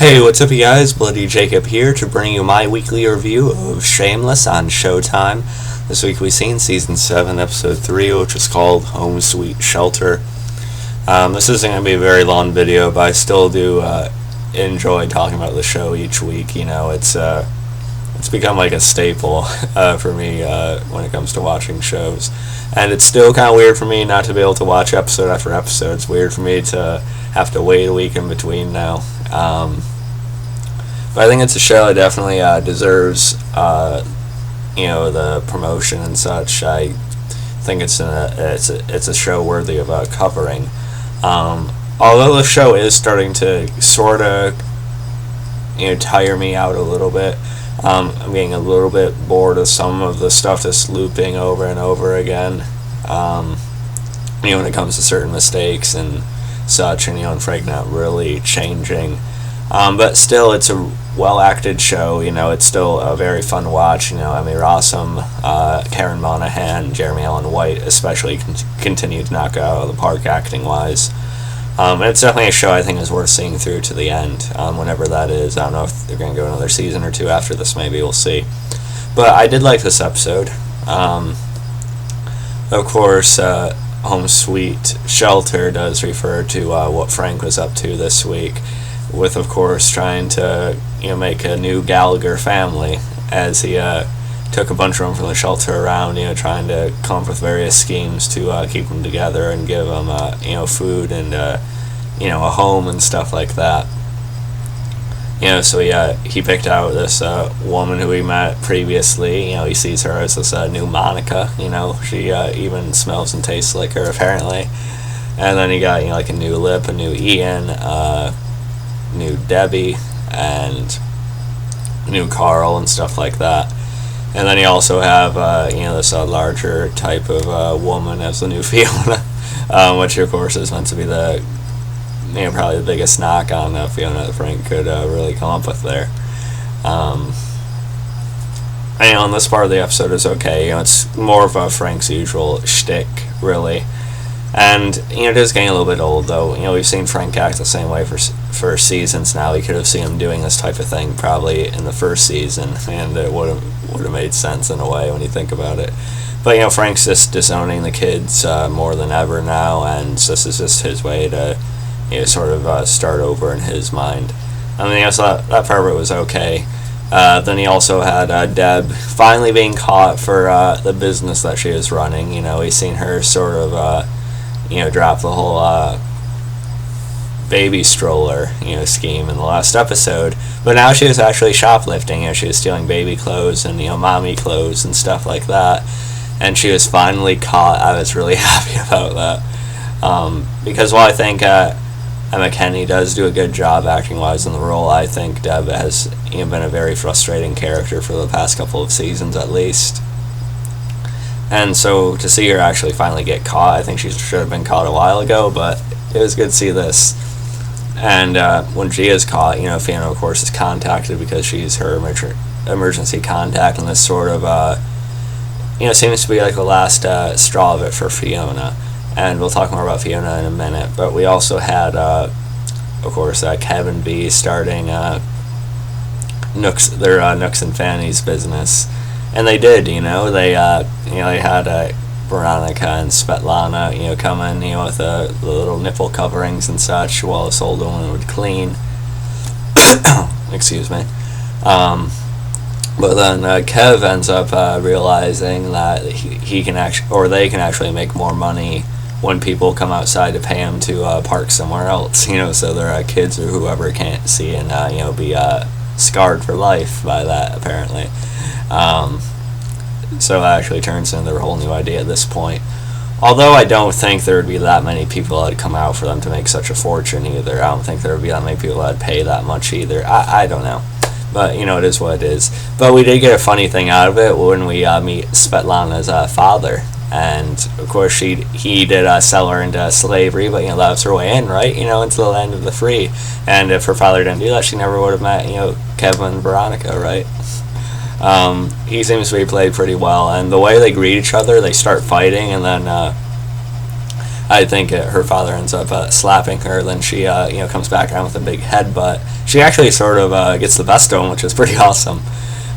Hey, what's up, you guys? Bloody Jacob here to bring you my weekly review of Shameless on Showtime. This week we've seen Season 7, Episode 3, which is called Home Sweet Shelter. This isn't going to be a very long video, but I still do enjoy talking about the show each week. You know, it's become like a staple for me when it comes to watching shows. And it's still kind of weird for me not to be able to watch episode after episode. It's weird for me to have to wait a week in between now. But I think it's a show that definitely deserves, the promotion and such. I think it's a show worthy of covering. Although the show is starting to sort of, tire me out a little bit. I'm getting a little bit bored of some of the stuff that's looping over and over again. When it comes to certain mistakes and such, and Frank not really changing. But still, it's a well-acted show. It's still a very fun watch. Emmy Rossum, Karen Monaghan, Jeremy Allen White especially continue to knock it out of the park acting-wise. And it's definitely a show I think is worth seeing through to the end, whenever that is. I don't know if they're going to go another season or two after this, maybe, we'll see. But I did like this episode. Of course, Home Sweet Shelter does refer to what Frank was up to this week, with, of course, trying to make a new Gallagher family, as he took a bunch of them from the shelter around, trying to come up with various schemes to keep them together and give them food and a home and stuff like that. So he picked out this woman who he met previously. He sees her as this new Monica. She even smells and tastes like her, apparently. And then he got like a new Lip, a new Ian, new Debbie, and new Carl and stuff like that. And then you also have this larger type of woman as the new Fiona, which of course is meant to be the probably the biggest knock on Fiona that Frank could really come up with there. And this part of the episode is okay. It's more of Frank's usual shtick, really. And it is getting a little bit old, though. We've seen Frank act the same way for seasons now. We could have seen him doing this type of thing probably in the first season, and it would have made sense in a way when you think about it. But Frank's just disowning the kids more than ever now, and this is just his way to sort of start over in his mind. So that part of it was okay. Then he also had Deb finally being caught for the business that she was running. He's seen her sort of drop the whole baby stroller scheme in the last episode, but now she was actually shoplifting. She was stealing baby clothes and mommy clothes and stuff like that, and she was finally caught. I was really happy about that, because while I think Emma Kennedy does do a good job acting-wise in the role, I think Deb has been a very frustrating character for the past couple of seasons at least. And so to see her actually finally get caught, I think she should have been caught a while ago, but it was good to see this. And when she is caught, Fiona, of course, is contacted because she's her emergency contact, and this sort of, seems to be like the last straw of it for Fiona. And we'll talk more about Fiona in a minute. But we also had, of course, Kev and V starting Nooks and Fanny's business. And they did, they had Veronica and Svetlana, come in, with the little nipple coverings and such, while this old woman would clean. Excuse me. But then Kev ends up realizing that he can actually, or they can actually make more money when people come outside to pay him to park somewhere else, so their kids or whoever can't see and, be scarred for life by that, apparently. So that actually turns into their whole new idea at this point. Although I don't think there would be that many people that would come out for them to make such a fortune either. I don't think there would be that many people that would pay that much either. I don't know. But, it is what it is. But we did get a funny thing out of it when we meet Svetlana's father. And, of course, he did sell her into slavery, but, that was her way in, right? Into the land of the free. And if her father didn't do that, she never would have met, Kev and Veronica, right? He seems to be played pretty well. And the way they greet each other, they start fighting, and then I think her father ends up slapping her. Then she comes back around with a big headbutt. She actually sort of gets the best of him, which is pretty awesome.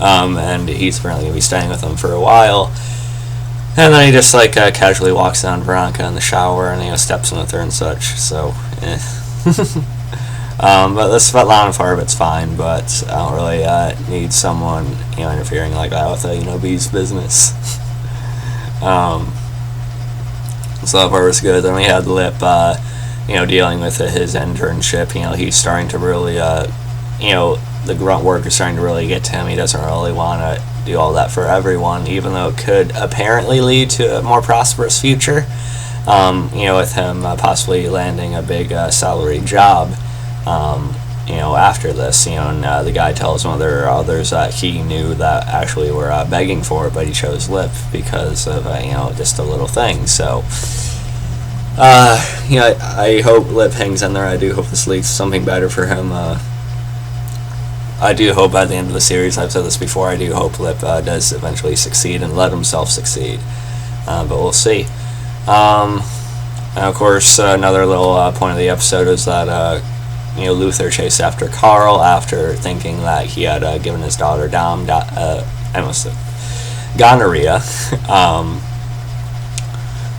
And he's apparently going to be staying with him for a while. And then he just casually walks down Veronica in the shower and steps in with her and such. So, but the Svetlana part of it's fine, but I don't really need someone interfering like that with B's business. So that part was good. Then we had Lip, dealing with his internship. He's starting to really, the grunt work is starting to really get to him. He doesn't really want to do all that for everyone, even though it could apparently lead to a more prosperous future. With him possibly landing a big salary job, after this, and the guy tells him there are others that he knew that actually were begging for it, but he chose Lip because of, just a little thing. So, I hope Lip hangs in there. I do hope this leads to something better for him. I do hope by the end of the series, I've said this before, I do hope Lip does eventually succeed and let himself succeed. But we'll see. And of course, another little point of the episode is that Luther chased after Carl after thinking that he had given his daughter gonorrhea.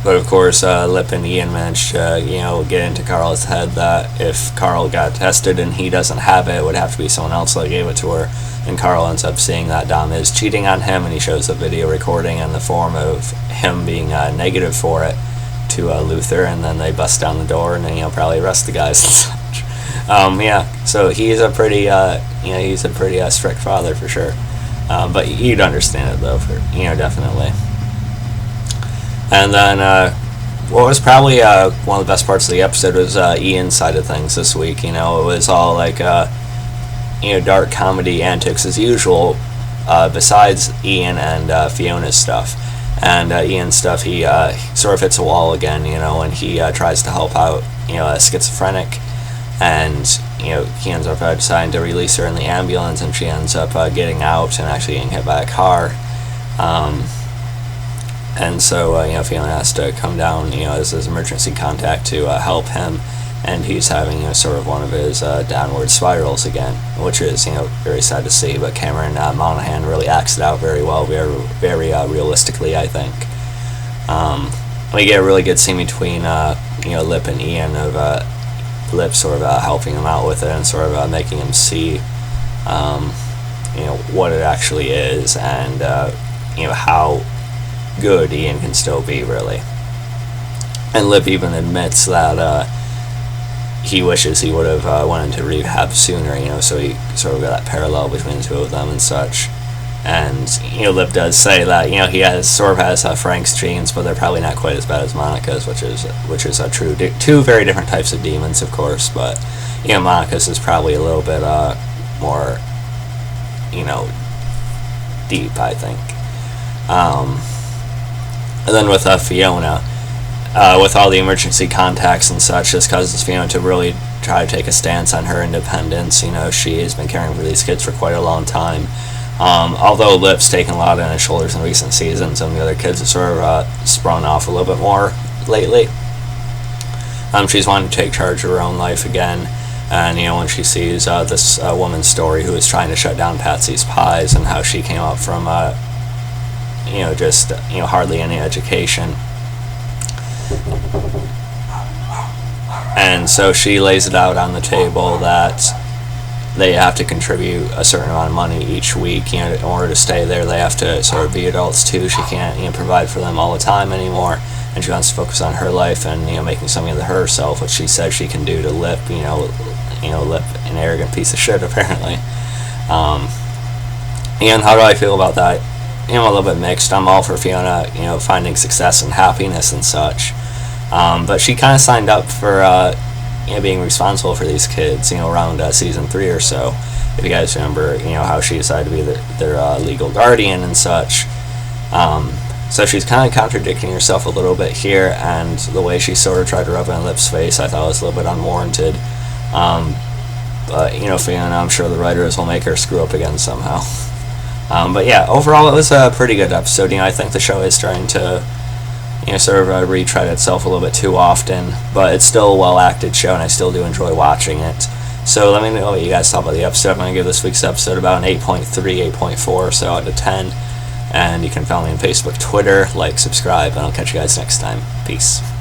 But of course, Lip and Ian managed to get into Carl's head that if Carl got tested and he doesn't have it would have to be someone else that gave it to her. And Carl ends up seeing that Dom is cheating on him, and he shows a video recording in the form of him being negative for it to Luther, and then they bust down the door and then probably arrest the guys and such. So he's a pretty strict father for sure. But you'd understand it though, definitely. And then what was probably one of the best parts of the episode was Ian's side of things this week. It was all dark comedy antics as usual, besides Ian and Fiona's stuff. And Ian's stuff, he sort of hits a wall again, and he tries to help out, a schizophrenic. And he ends up deciding to release her in the ambulance, and she ends up getting out and actually getting hit by a car. And so Fiona has to come down as his emergency contact to help him, and he's having sort of one of his downward spirals again, which is very sad to see. But Cameron Monaghan really acts it out very well, very realistically, I think. We get a really good scene between Lip and Ian of Lip sort of helping him out with it and sort of making him see what it actually is, and how good Ian can still be, really. And Lip even admits that he wishes he would have went into rehab sooner, so he sort of got that parallel between the two of them and such. And Lip does say that he has Frank's genes, but they're probably not quite as bad as Monica's, which is true. Two very different types of demons, of course, but Monica's is probably a little bit more deep, I think. And then with Fiona, with all the emergency contacts and such, this causes Fiona to really try to take a stance on her independence. She has been caring for these kids for quite a long time. Although Lip's taken a lot on his shoulders in recent seasons, and the other kids have sort of sprung off a little bit more lately. She's wanting to take charge of her own life again, and when she sees this woman's story who is trying to shut down Patsy's Pies and how she came up from just hardly any education, and so she lays it out on the table that they have to contribute a certain amount of money each week. In order to stay there, they have to sort of be adults too. She can't provide for them all the time anymore, and she wants to focus on her life and making something of herself, which she says she can do to Lip. Lip, an arrogant piece of shit apparently. And how do I feel about that? I'm a little bit mixed. I'm all for Fiona, finding success and happiness and such. But she kind of signed up for being responsible for these kids, around season 3 or so. If you guys remember, how she decided to be their legal guardian and such. So she's kind of contradicting herself a little bit here, and the way she sort of tried to rub it in Lip's face, I thought was a little bit unwarranted. But Fiona, I'm sure the writers will make her screw up again somehow. But yeah, overall it was a pretty good episode. I think the show is starting to sort of retread itself a little bit too often, but it's still a well-acted show, and I still do enjoy watching it. So let me know what you guys thought about the episode. I'm going to give this week's episode about an 8.3, 8.4 or so out of 10. And you can follow me on Facebook, Twitter, like, subscribe, and I'll catch you guys next time. Peace.